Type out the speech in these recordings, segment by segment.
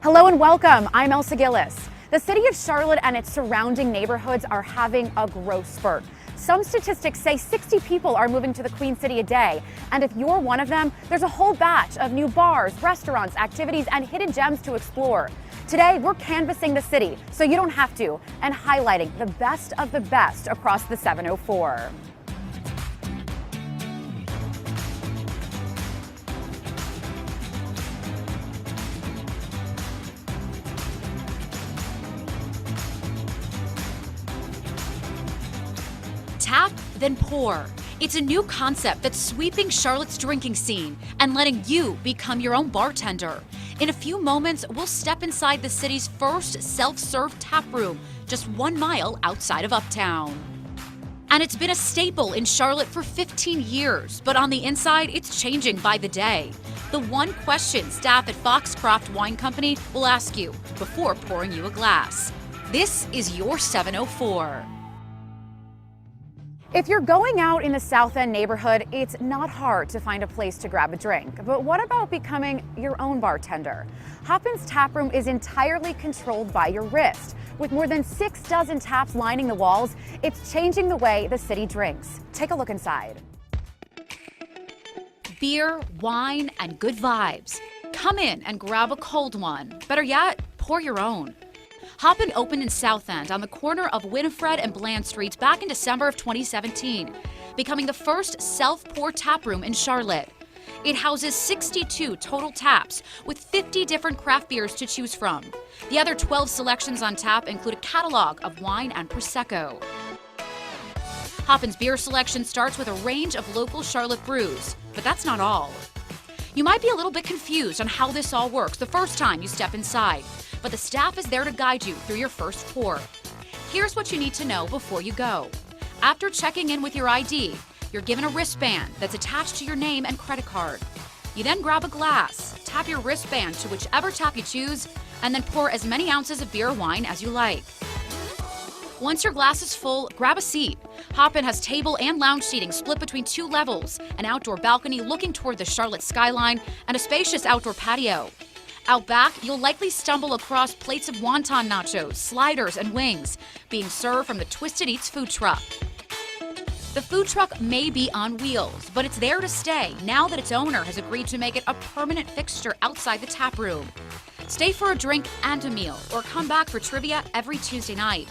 Hello and welcome. I'm Elsa Gillis. The city of Charlotte and its surrounding neighborhoods are having a growth spurt. Some statistics say 60 people are moving to the Queen City a day. And if you're one of them, there's a whole batch of new bars, restaurants, activities, and hidden gems to explore. Today, we're canvassing the city so you don't have to, and highlighting the best of the best across the 704. Tap, then pour. It's a new concept that's sweeping Charlotte's drinking scene and letting you become your own bartender. In a few moments, we'll step inside the city's first self-serve tap room, just 1 mile outside of Uptown. And it's been a staple in Charlotte for 15 years, but on the inside, it's changing by the day. The one question staff at Foxcroft Wine Company will ask you before pouring you a glass. This is your 704. If you're going out in the South End neighborhood, it's not hard to find a place to grab a drink. But what about becoming your own bartender? Hoppin's taproom is entirely controlled by your wrist. With more than 6 dozen taps lining the walls, it's changing the way the city drinks. Take a look inside. Beer, wine, and good vibes. Come in and grab a cold one. Better yet, pour your own. Hoppin opened in South End on the corner of Winifred and Bland Streets back in December of 2017, becoming the first self-pour taproom in Charlotte. It houses 62 total taps with 50 different craft beers to choose from. The other 12 selections on tap include a catalog of wine and Prosecco. Hoppin's beer selection starts with a range of local Charlotte brews, but that's not all. You might be a little bit confused on how this all works the first time you step inside, but the staff is there to guide you through your first pour. Here's what you need to know before you go. After checking in with your ID, you're given a wristband that's attached to your name and credit card. You then grab a glass, tap your wristband to whichever tap you choose, and then pour as many ounces of beer or wine as you like. Once your glass is full, grab a seat. Hoppin has table and lounge seating split between 2 levels, an outdoor balcony looking toward the Charlotte skyline, and a spacious outdoor patio. Out back, you'll likely stumble across plates of wonton nachos, sliders, and wings being served from the Twisted Eats food truck. The food truck may be on wheels, but it's there to stay now that its owner has agreed to make it a permanent fixture outside the tap room. Stay for a drink and a meal, or come back for trivia every Tuesday night.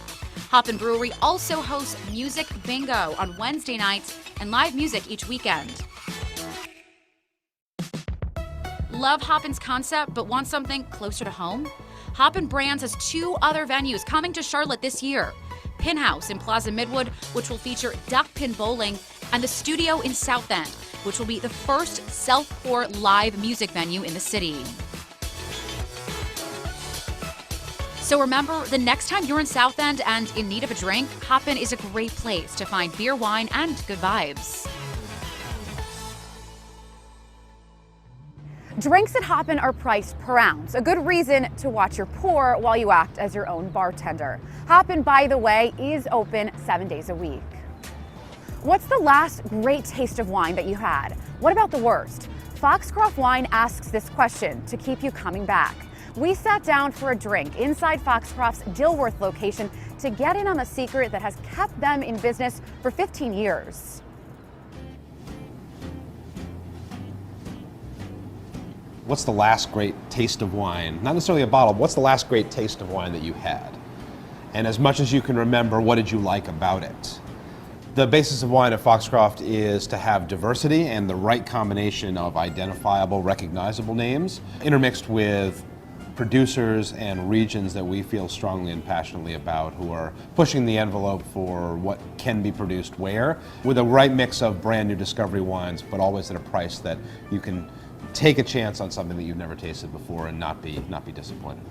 Hoppin Brewery also hosts music bingo on Wednesday nights and live music each weekend. Love Hoppin's concept but want something closer to home? Hoppin Brands has 2 other venues coming to Charlotte this year. Pin House in Plaza Midwood, which will feature duck pin bowling, and the Studio in South End, which will be the first self-pour live music venue in the city. So remember, the next time you're in South End and in need of a drink, Hoppin is a great place to find beer, wine, and good vibes. Drinks at Hoppin are priced per ounce, a good reason to watch your pour while you act as your own bartender. Hoppin, by the way, is open 7 days a week. What's the last great taste of wine that you had? What about the worst? Foxcroft Wine asks this question to keep you coming back. We sat down for a drink inside Foxcroft's Dilworth location to get in on the secret that has kept them in business for 15 years. What's the last great taste of wine? Not necessarily a bottle, but what's the last great taste of wine that you had? And as much as you can remember, what did you like about it? The basis of wine at Foxcroft is to have diversity and the right combination of identifiable, recognizable names intermixed with producers and regions that we feel strongly and passionately about, who are pushing the envelope for what can be produced where, with a right mix of brand new discovery wines, but always at a price that you can take a chance on something that you've never tasted before and not be disappointed.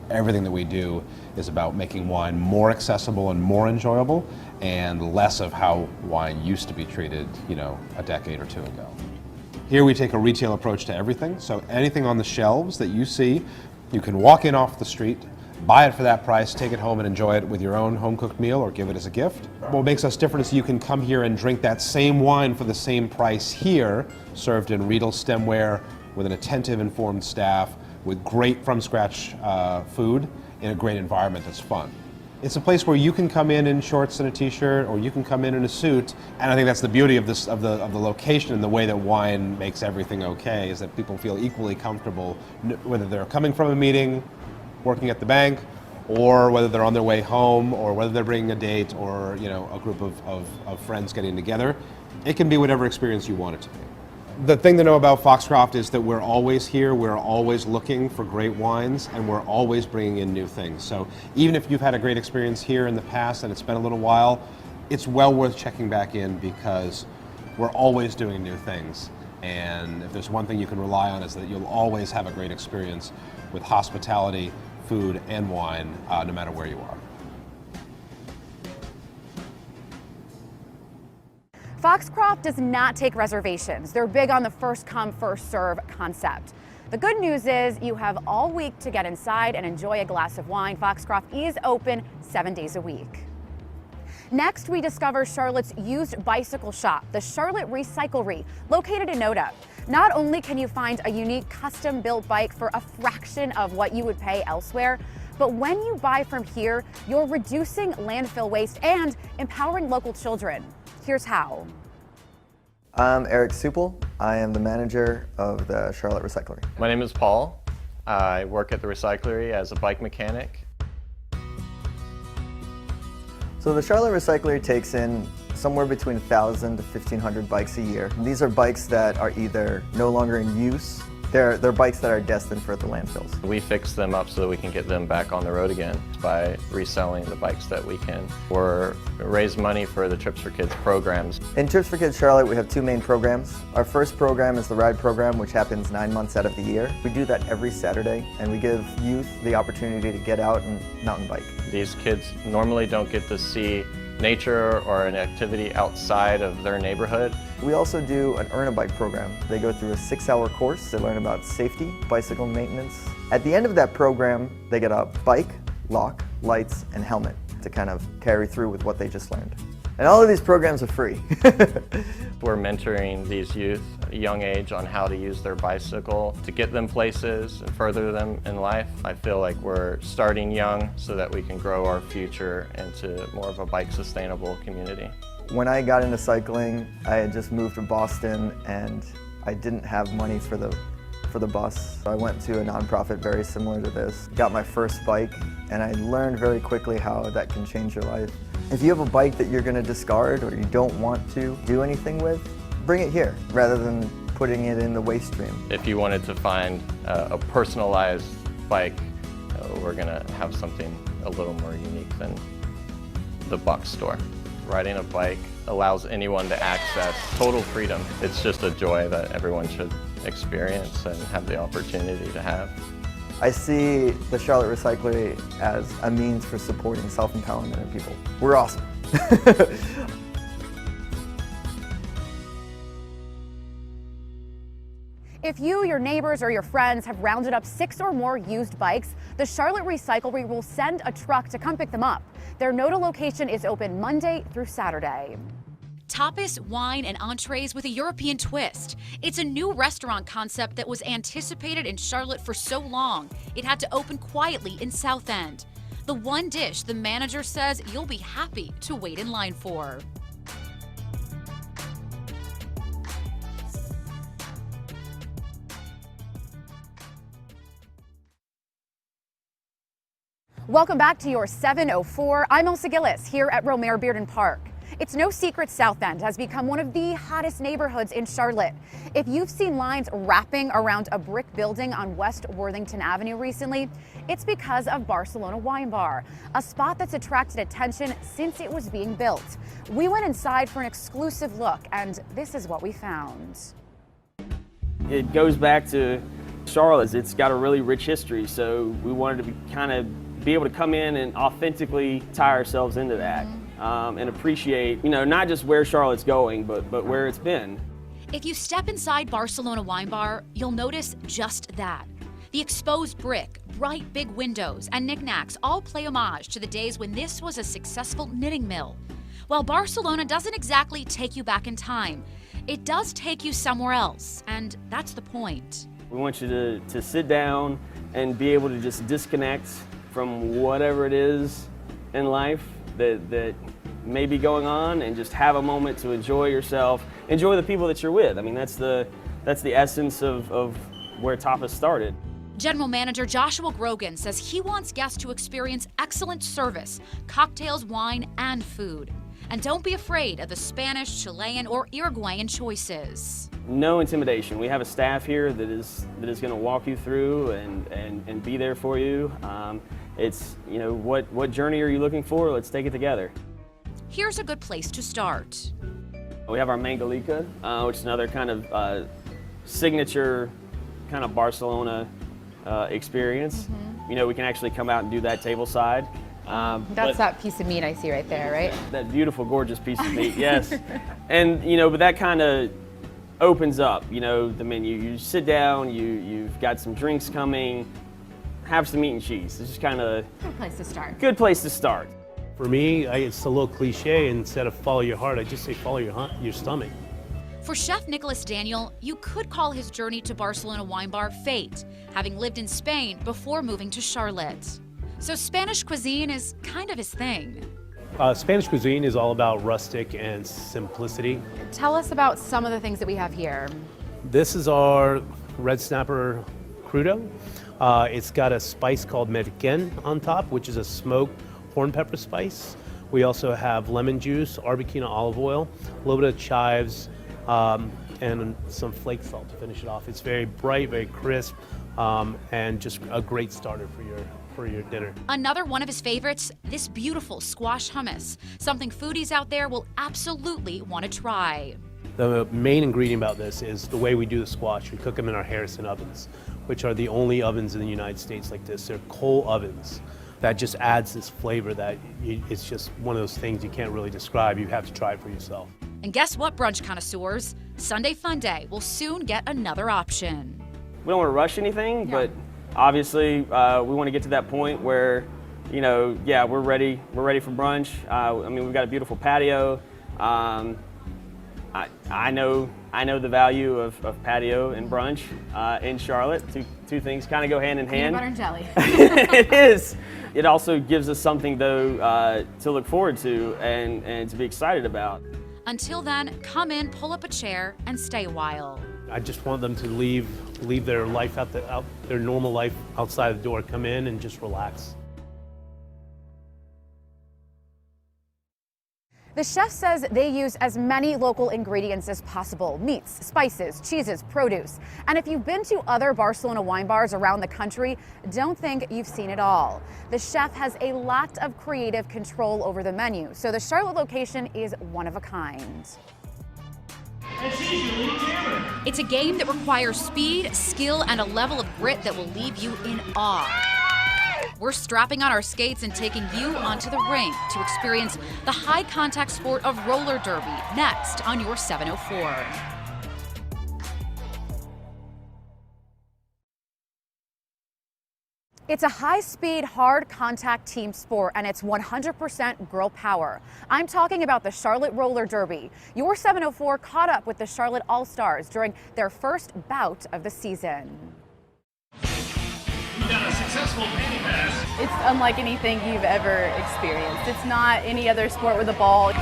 Everything that we do is about making wine more accessible and more enjoyable, and less of how wine used to be treated, a decade or 2 ago. Here we take a retail approach to everything, so anything on the shelves that you see, you can walk in off the street, buy it for that price, take it home and enjoy it with your own home-cooked meal or give it as a gift. What makes us different is you can come here and drink that same wine for the same price here, served in Riedel stemware with an attentive, informed staff, with great from-scratch food in a great environment that's fun. It's a place where you can come in shorts and a t-shirt, or you can come in a suit, and I think that's the beauty of this, of the location and the way that wine makes everything okay, is that people feel equally comfortable, whether they're coming from a meeting, working at the bank, or whether they're on their way home, or whether they're bringing a date, or a group of friends getting together. It can be whatever experience you want it to be. The thing to know about Foxcroft is that we're always here, we're always looking for great wines, and we're always bringing in new things. So even if you've had a great experience here in the past and it's been a little while, it's well worth checking back in, because we're always doing new things. And if there's one thing you can rely on, is that you'll always have a great experience with hospitality, food, and wine, no matter where you are. Foxcroft does not take reservations. They're big on the first come, first serve concept. The good news is you have all week to get inside and enjoy a glass of wine. Foxcroft is open 7 days a week. Next, we discover Charlotte's used bicycle shop, the Charlotte Recyclery, located in Noda. Not only can you find a unique custom-built bike for a fraction of what you would pay elsewhere, but when you buy from here, you're reducing landfill waste and empowering local children. Here's how. I'm Eric Supel. I am the manager of the Charlotte Recyclery. My name is Paul. I work at the Re-Cyclery as a bike mechanic. So the Charlotte Recyclery takes in somewhere between 1,000 to 1,500 bikes a year. These are bikes that are either no longer in use. They're bikes that are destined for the landfills. We fix them up so that we can get them back on the road again by reselling the bikes that we can, or raise money for the Trips for Kids programs. In Trips for Kids Charlotte, we have two main programs. Our first program is the Ride program, which happens 9 months out of the year. We do that every Saturday, and we give youth the opportunity to get out and mountain bike. These kids normally don't get to see nature or an activity outside of their neighborhood. We also do an Earn a Bike program. They go through a 6-hour course. They learn about safety, bicycle maintenance. At the end of that program, they get a bike, lock, lights, and helmet to kind of carry through with what they just learned. And all of these programs are free. We're mentoring these youth at a young age on how to use their bicycle to get them places and further them in life. I feel like we're starting young so that we can grow our future into more of a bike sustainable community. When I got into cycling, I had just moved to Boston and I didn't have money for the bus. I went to a nonprofit very similar to this, got my first bike, and I learned very quickly how that can change your life. If you have a bike that you're going to discard or you don't want to do anything with, bring it here rather than putting it in the waste stream. If you wanted to find a personalized bike, we're going to have something a little more unique than the box store. Riding a bike allows anyone to access total freedom. It's just a joy that everyone should experience and have the opportunity to have. I see the Charlotte Recyclery as a means for supporting self-empowerment of people. We're awesome. If you, your neighbors, or your friends have rounded up 6 or more used bikes, the Charlotte Recyclery will send a truck to come pick them up. Their Noda location is open Monday through Saturday. Tapas, wine, and entrees with a European twist. It's a new restaurant concept that was anticipated in Charlotte for so long, it had to open quietly in South End. The one dish the manager says you'll be happy to wait in line for. Welcome back to Your 704. I'm Elsa Gillis here at Romare Bearden Park. It's no secret South End has become one of the hottest neighborhoods in Charlotte. If you've seen lines wrapping around a brick building on West Worthington Avenue recently, it's because of Barcelona Wine Bar, a spot that's attracted attention since it was being built. We went inside for an exclusive look, and this is what we found. It goes back to Charlotte. It's got a really rich history, so we wanted to be able to come in and authentically tie ourselves into that. And appreciate, not just where Charlotte's going, but where it's been. If you step inside Barcelona Wine Bar, you'll notice just that. The exposed brick, bright big windows, and knickknacks all play homage to the days when this was a successful knitting mill. While Barcelona doesn't exactly take you back in time, it does take you somewhere else, and that's the point. We want you to sit down and be able to just disconnect from whatever it is in life that may be going on, and just have a moment to enjoy yourself, enjoy the people that you're with. I mean, that's the essence of where Tapas started. General Manager Joshua Grogan says he wants guests to experience excellent service, cocktails, wine, and food. And don't be afraid of the Spanish, Chilean, or Uruguayan choices. No intimidation. We have a staff here that is going to walk you through and be there for you. It's, you know, what journey are you looking for? Let's take it together. Here's a good place to start. We have our Mangalica, which is another kind of signature kind of Barcelona experience. You know, we can actually come out and do that tableside. That's that piece of meat I see right there, right? That beautiful, gorgeous piece of meat, yes. And, you know, but that kind of opens up, you know, the menu. You sit down, you've got some drinks coming, have some meat and cheese. It's just kind of Good place to start. good place to start. For me, it's a little cliche. Instead of follow your heart, I just say follow your stomach. For Chef Nicholas Daniel, you could call his journey to Barcelona Wine Bar fate, having lived in Spain before moving to Charlotte. So Spanish cuisine is kind of his thing. Spanish cuisine is all about rustic and simplicity. Tell us about some of the things that we have here. This is our red snapper crudo. It's got a spice called merquén on top, which is a smoked horn pepper spice. We also have lemon juice, Arbequina olive oil, a little bit of chives, and some flake salt to finish it off. It's very bright, very crisp, and just a great starter for your dinner. Another one of his favorites, this beautiful squash hummus, something foodies out there will absolutely want to try. The main ingredient about this is the way we do the squash. We cook them in our Harrison ovens, which are the only ovens in the United States like this. They're coal ovens. That just adds this flavor that it's just one of those things you can't really describe. You have to try it for yourself. And guess what, brunch connoisseurs? Sunday Fun Day will soon get another option. We don't want to rush anything, but obviously we want to get to that point where, you know, yeah, we're ready for brunch. I mean, we've got a beautiful patio. I know the value of patio and brunch in Charlotte. Two things kind of go hand in hand. Peanut butter and jelly. It is. It also gives us something, though, to look forward to and to be excited about. Until then, come in, pull up a chair, and stay a while. I just want them to leave their life their normal life outside the door, come in and just relax. The chef says they use as many local ingredients as possible: meats, spices, cheeses, produce. And if you've been to other Barcelona wine bars around the country, don't think you've seen it all. The chef has a lot of creative control over the menu, so the Charlotte location is one of a kind. It's a game that requires speed, skill, and a level of grit that will leave you in awe. We're strapping on our skates and taking you onto the rink to experience the high-contact sport of roller derby next on Your704. It's a high-speed, hard-contact team sport, and it's 100% girl power. I'm talking about the Charlotte Roller Derby. Your704 caught up with the Charlotte All-Stars during their first bout of the season. We've got a successful penny pass. It's unlike anything you've ever experienced. It's not any other sport with a ball.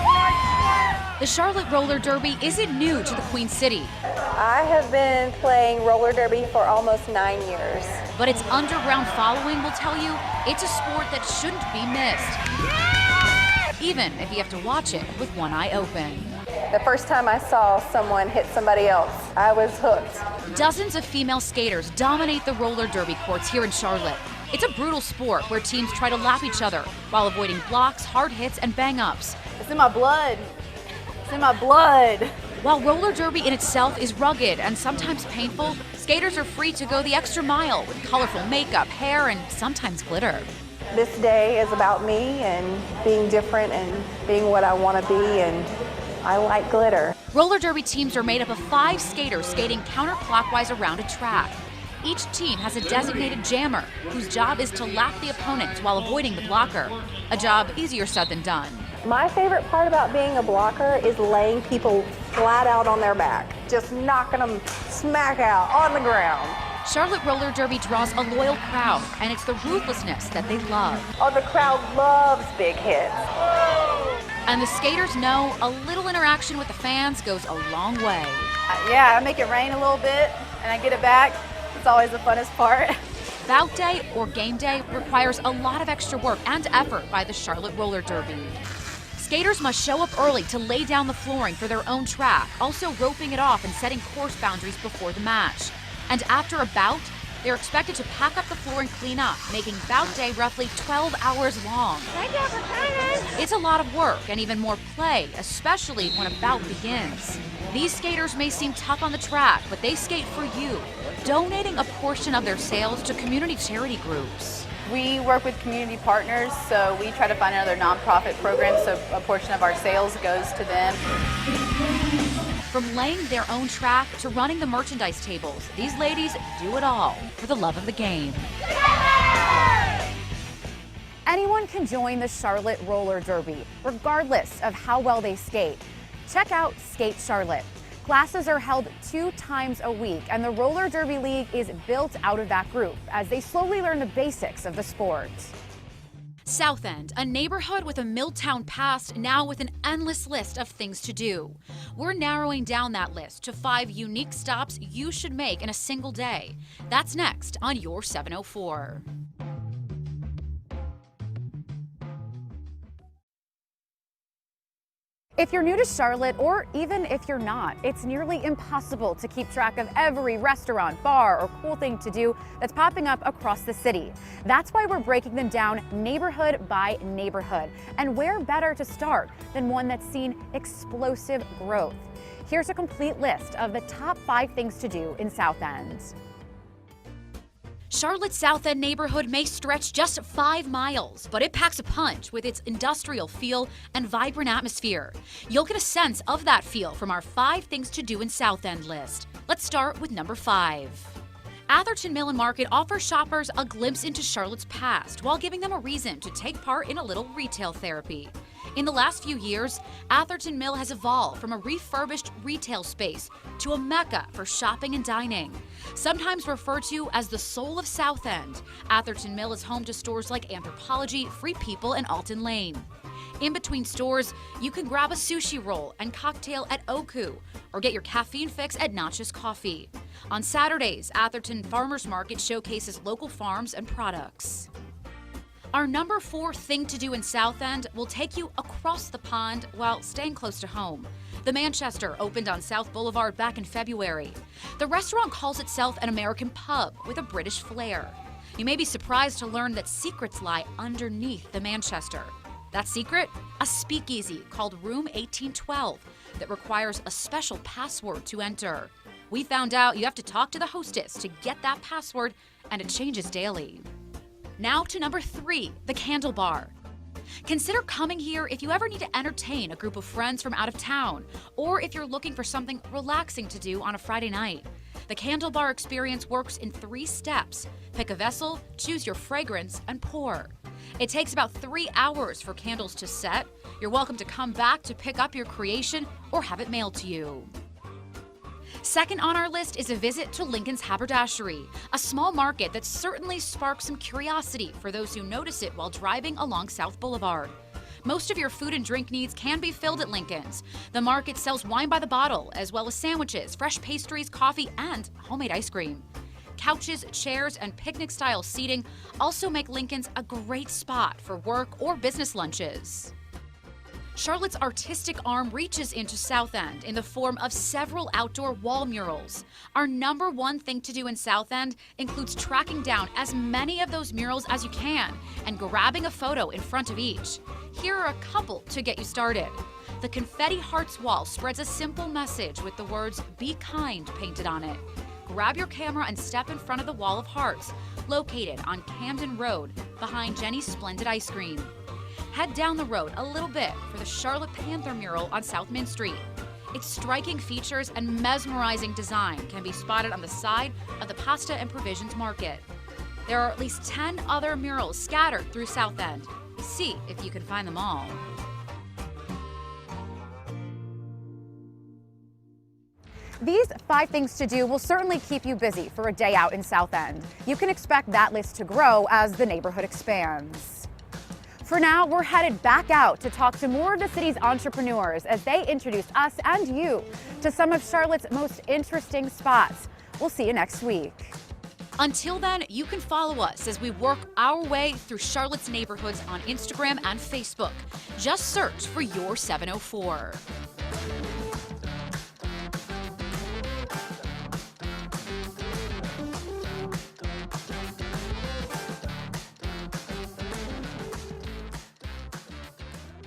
The Charlotte Roller Derby isn't new to the Queen City, I have been playing roller derby for almost 9 years. but its underground following will tell you it's a sport that shouldn't be missed, even if you have to watch it with one eye open. The first time I saw someone hit somebody else, I was hooked. Dozens of female skaters dominate the roller derby courts here in Charlotte. It's a brutal sport where teams try to lap each other while avoiding blocks, hard hits, and bang-ups. It's in my blood. It's in my blood. While roller derby in itself is rugged and sometimes painful, skaters are free to go the extra mile with colorful makeup, hair, and sometimes glitter. This day is about me and being different and being what I want to be, and I like glitter. Roller derby teams are made up of 5 skaters skating counterclockwise around a track. Each team has a designated jammer whose job is to lap the opponents while avoiding the blocker. A job easier said than done. My favorite part about being a blocker is laying people flat out on their back, just knocking them smack out on the ground. Charlotte Roller Derby draws a loyal crowd, and it's the ruthlessness that they love. Oh, the crowd loves big hits. And the skaters know a little interaction with the fans goes a long way. Yeah, I make it rain a little bit and I get it back. It's always the funnest part. Bout day or game day requires a lot of extra work and effort by the Charlotte Roller Derby. Skaters must show up early to lay down the flooring for their own track, also roping it off and setting course boundaries before the match. And after a bout, they're expected to pack up the floor and clean up, making bout day roughly 12 hours long. It's a lot of work and even more play, especially when a bout begins. These skaters may seem tough on the track, but they skate for you, donating a portion of their sales to community charity groups. We work with community partners, so we try to find another nonprofit program, so a portion of our sales goes to them. From laying their own track to running the merchandise tables, these ladies do it all for the love of the game. Anyone can join the Charlotte Roller Derby, regardless of how well they skate. Check out Skate Charlotte. Classes are held 2 times a week, and the Roller Derby League is built out of that group as they slowly learn the basics of the sport. South End, a neighborhood with a Milltown past, now with an endless list of things to do. We're narrowing down that list to 5 unique stops you should make in a single day. That's next on Your 704. If you're new to Charlotte, or even if you're not, it's nearly impossible to keep track of every restaurant, bar, or cool thing to do that's popping up across the city. That's why we're breaking them down neighborhood by neighborhood. And where better to start than one that's seen explosive growth? Here's a complete list of the top 5 things to do in South End. Charlotte's South End neighborhood may stretch just 5 miles, but it packs a punch with its industrial feel and vibrant atmosphere. You'll get a sense of that feel from our 5 things to do in South End list. Let's start with number 5. Atherton Mill and Market offers shoppers a glimpse into Charlotte's past while giving them a reason to take part in a little retail therapy. In the last few years, Atherton Mill has evolved from a refurbished retail space to a mecca for shopping and dining. Sometimes referred to as the soul of South End, Atherton Mill is home to stores like Anthropologie, Free People, and Alton Lane. In between stores, you can grab a sushi roll and cocktail at Oku, or get your caffeine fix at Notch's Coffee. On Saturdays, Atherton Farmers Market showcases local farms and products. Our number 4 thing to do in South End will take you across the pond while staying close to home. The Manchester opened on South Boulevard back in February. The restaurant calls itself an American pub with a British flair. You may be surprised to learn that secrets lie underneath the Manchester. That secret? A speakeasy called Room 1812 that requires a special password to enter. We found out you have to talk to the hostess to get that password, and it changes daily. Now to number 3, the Candle Bar. Consider coming here if you ever need to entertain a group of friends from out of town, or if you're looking for something relaxing to do on a Friday night. The Candle Bar experience works in 3 steps. Pick a vessel, choose your fragrance, and pour. It takes about 3 hours for candles to set. You're welcome to come back to pick up your creation or have it mailed to you. Second on our list is a visit to Lincoln's Haberdashery, a small market that certainly sparks some curiosity for those who notice it while driving along South Boulevard. Most of your food and drink needs can be filled at Lincoln's. The market sells wine by the bottle, as well as sandwiches, fresh pastries, coffee, and homemade ice cream. Couches, chairs, and picnic-style seating also make Lincoln's a great spot for work or business lunches. Charlotte's artistic arm reaches into South End in the form of several outdoor wall murals. Our number 1 thing to do in South End includes tracking down as many of those murals as you can and grabbing a photo in front of each. Here are a couple to get you started. The Confetti Hearts wall spreads a simple message with the words "Be kind" painted on it. Grab your camera and step in front of the wall of hearts, located on Camden Road behind Jenny's Splendid Ice Cream. Head down the road a little bit for the Charlotte Panther mural on South Main Street. Its striking features and mesmerizing design can be spotted on the side of the Pasta and Provisions Market. There are at least 10 other murals scattered through South End. See if you can find them all. These 5 things to do will certainly keep you busy for a day out in South End. You can expect that list to grow as the neighborhood expands. For now, we're headed back out to talk to more of the city's entrepreneurs as they introduce us and you to some of Charlotte's most interesting spots. We'll see you next week. Until then, you can follow us as we work our way through Charlotte's neighborhoods on Instagram and Facebook. Just search for Your704.